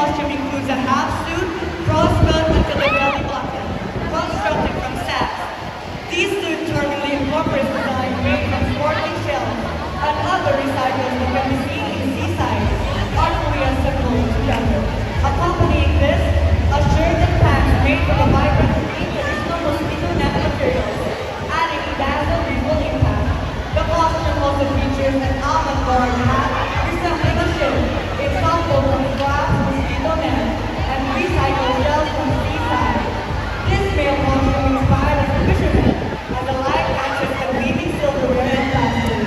costume includes a half suit, cross belt until the belly button, constructed from sash. These suits charmingly incorporate design made from sporting shells and other recycles that can be seen in seaside, artfully assembled together. Accompanying this, a shirt and pants made from a vibrant green traditional mosquito net materials, adding a dazzle visual impact. The costume also features an avant-garde hat resembling a ship, a sample from glass mosquito net, and recycled shells from the seaside. This male costume inspired as a fisherman, as the light catches the weaving silverware and plastic.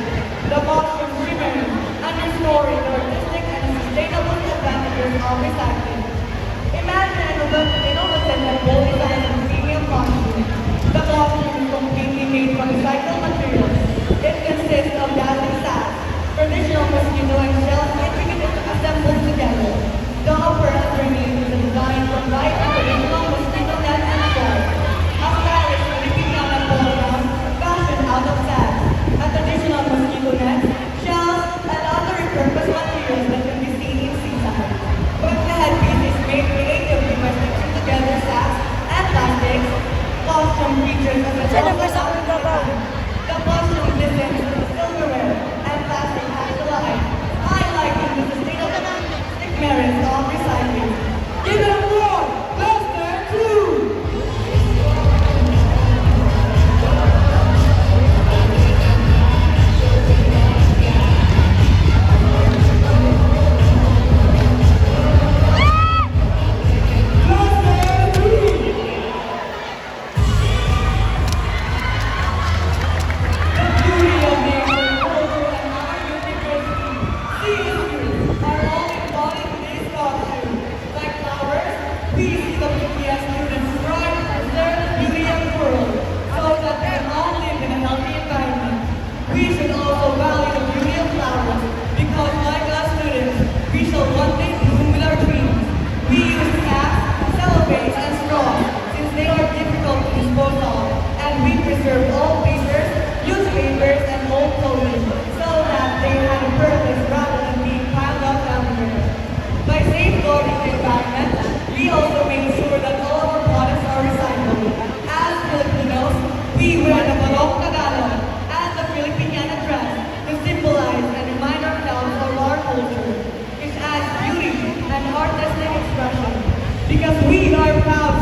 The costume shimmering, underscoring the artistic and sustainable advantages of recycling. Imagine an innovative and bold design of a premium costume. The costume is completely made from recycled materials. It consists of dazzling sash, traditional mosquito and shells intricately assembled together. The upper and underneath is a design from light and traditional mosquito net and stripes. A stylish Filipino polo gown fashioned out of sash, a traditional mosquito net, shells, and other repurposed materials that can be seen in seaside. When the headpiece is made creatively by stitching together sash and plastics, costume features a the costume listens to the silverware and plastic has alive, highlighting the sustainable merits of recycling. Give it a roar! Blaster 2! We also make sure that all of our products are recyclable. As Filipinos, we wear the Barong Tagalog and the Filipiniana dress to symbolize and remind ourselves of our culture. It adds beauty and artistic expression because we are proud